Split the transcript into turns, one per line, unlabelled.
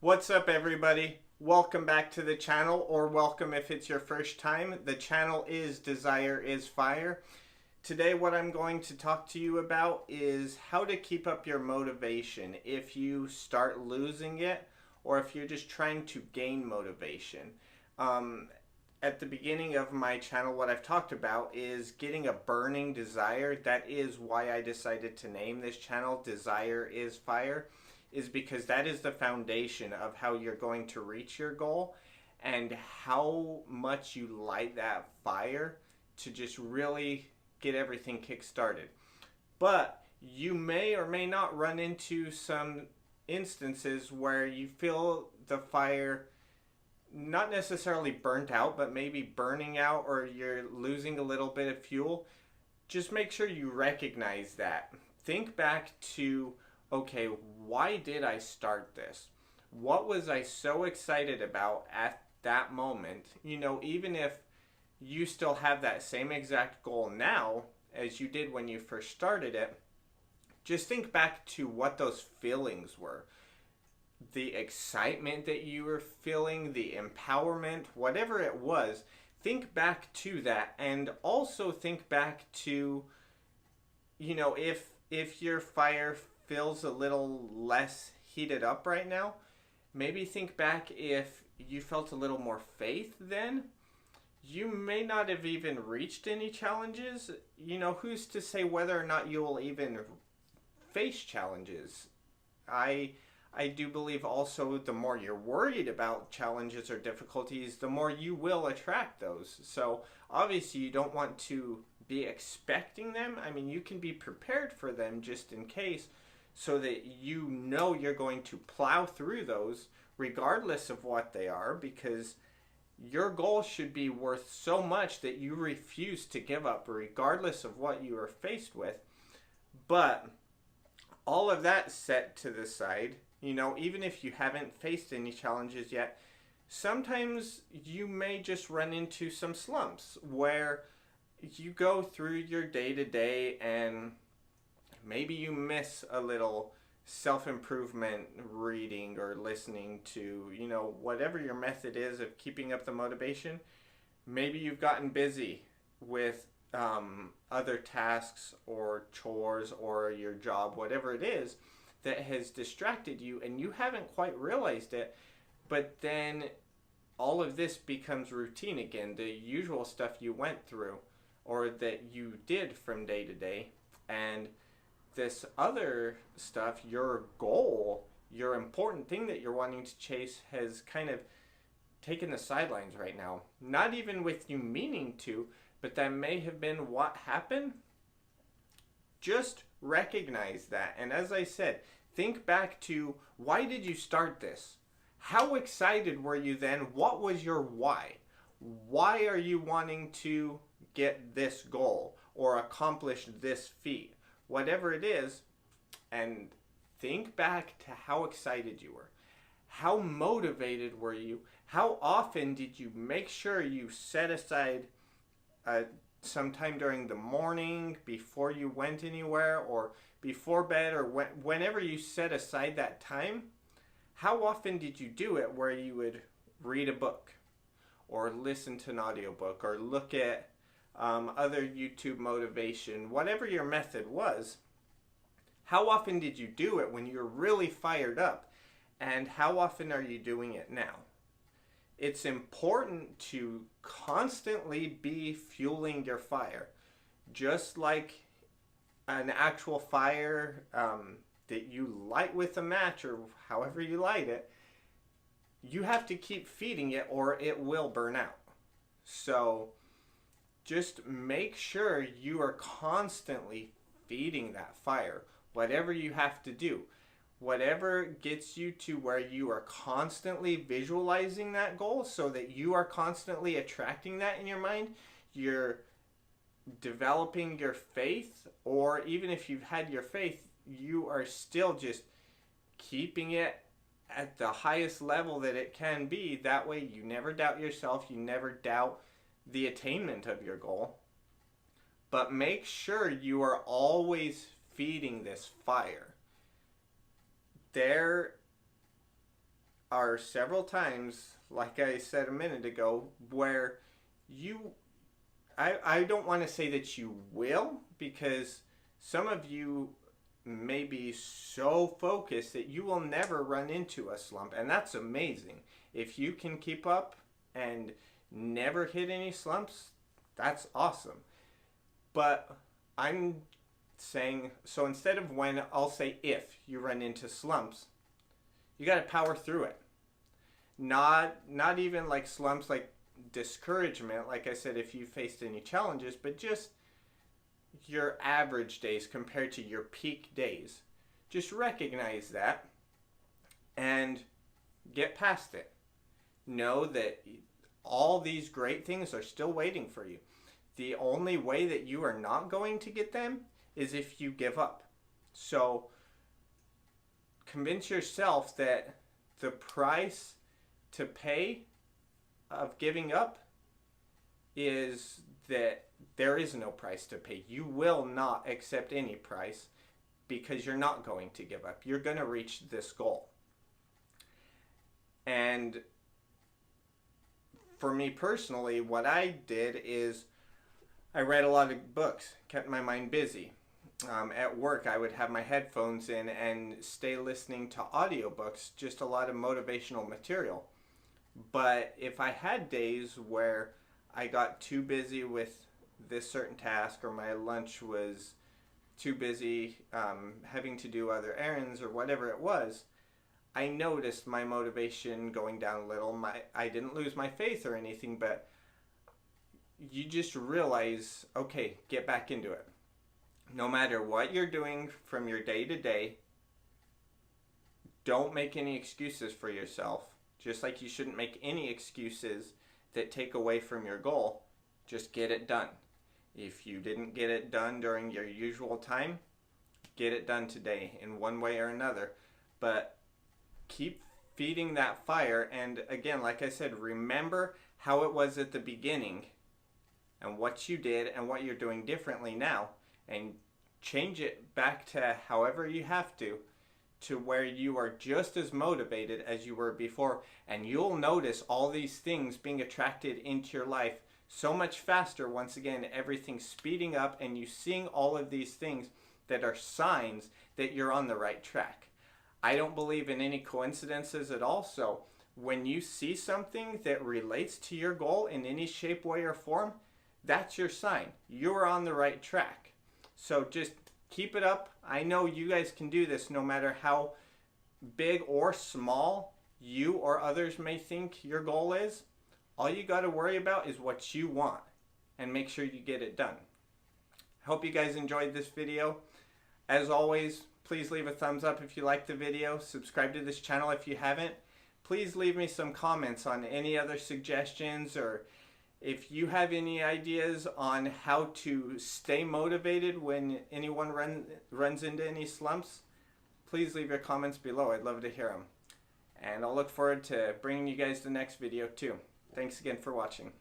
What's up, everybody? Welcome back to the channel, or welcome if it's your first time. The channel is Desire is Fire. Today what I'm going to talk to you about is how to keep up your motivation if you start losing it or if you're just trying to gain motivation. At the beginning of my channel, what I've talked about is getting a burning desire. That is why I decided to name this channel Desire is Fire, is because that is the foundation of how you're going to reach your goal and how much you light that fire to just really get everything kick-started. But you may or may not run into some instances where you feel the fire not necessarily burnt out, but maybe burning out, or you're losing a little bit of fuel. Just make sure you recognize that. Think back to, okay, why did I start this? What was I so excited about at that moment? You know, even if you still have that same exact goal now as you did when you first started it, just think back to what those feelings were. The excitement that you were feeling, the empowerment, whatever it was, think back to that. And also think back to, you know, if your fire feels a little less heated up right now, maybe think back if you felt a little more faith then. You may not have even reached any challenges. You know, who's to say whether or not you will even face challenges? I do believe also the more you're worried about challenges or difficulties, the more you will attract those. So obviously you don't want to be expecting them. I mean, you can be prepared for them just in case, so that you know you're going to plow through those regardless of what they are, because your goal should be worth so much that you refuse to give up regardless of what you are faced with. But all of that set to the side, you know, even if you haven't faced any challenges yet, sometimes you may just run into some slumps where you go through your day-to-day and maybe you miss a little self-improvement reading or listening to, you know, whatever your method is of keeping up the motivation. Maybe you've gotten busy with other tasks or chores or your job, whatever it is, that has distracted you and you haven't quite realized it, but then all of this becomes routine again, the usual stuff you went through or that you did from day to day. And this other stuff, your goal, your important thing that you're wanting to chase, has kind of taken the sidelines right now. Not even with you meaning to, but that may have been what happened. Just recognize that. And as I said, think back to, why did you start this? How excited were you then? What was your why? Why are you wanting to get this goal or accomplish this feat? Whatever it is, and think back to how excited you were. How motivated were you? How often did you make sure you set aside sometime during the morning before you went anywhere, or before bed, or whenever you set aside that time? How often did you do it where you would read a book or listen to an audiobook or look at other YouTube motivation, whatever your method was? How often did you do it when you were really fired up? And how often are you doing it now? It's important to constantly be fueling your fire. Just like an actual fire that you light with a match, or however you light it, you have to keep feeding it or it will burn out. So just make sure you are constantly feeding that fire. Whatever you have to do, whatever gets you to where you are constantly visualizing that goal so that you are constantly attracting that in your mind, you're developing your faith, or even if you've had your faith, you are still just keeping it at the highest level that it can be. That way you never doubt yourself, you never doubt the attainment of your goal. But make sure you are always feeding this fire. There are several times, like I said a minute ago, where I don't want to say that you will, because some of you may be so focused that you will never run into a slump, and that's amazing. If you can keep up and never hit any slumps, that's awesome. But I'm saying, so instead of when, I'll say if you run into slumps, you got to power through it. Not even like slumps like discouragement, like I said, if you faced any challenges, but just your average days compared to your peak days. Just recognize that and get past it. Know that all these great things are still waiting for you. The only way that you are not going to get them is if you give up. So convince yourself that the price to pay of giving up is that there is no price to pay. You will not accept any price because you're not going to give up. You're going to reach this goal. And for me personally, what I did is I read a lot of books, kept my mind busy. At work, I would have my headphones in and stay listening to audiobooks, just a lot of motivational material. But if I had days where I got too busy with this certain task, or my lunch was too busy having to do other errands or whatever it was, I noticed my motivation going down a little. I didn't lose my faith or anything, but you just realize, okay, get back into it. No matter what you're doing from your day to day, don't make any excuses for yourself. Just like you shouldn't make any excuses that take away from your goal. Just get it done. If you didn't get it done during your usual time, get it done today in one way or another. But keep feeding that fire. And again, like I said, remember how it was at the beginning and what you did and what you're doing differently now. And change it back to however you have to where you are just as motivated as you were before. And you'll notice all these things being attracted into your life so much faster. Once again, everything's speeding up and you seeing all of these things that are signs that you're on the right track. I don't believe in any coincidences at all. So when you see something that relates to your goal in any shape, way, or form, that's your sign. You're on the right track. So just keep it up. I know you guys can do this no matter how big or small you or others may think your goal is. All you got to worry about is what you want and make sure you get it done. Hope you guys enjoyed this video. As always, please leave a thumbs up if you liked the video. Subscribe to this channel if you haven't. Please leave me some comments on any other suggestions, or if you have any ideas on how to stay motivated when anyone runs into any slumps. Please leave your comments below. I'd love to hear them. And I'll look forward to bringing you guys the next video too. Thanks again for watching.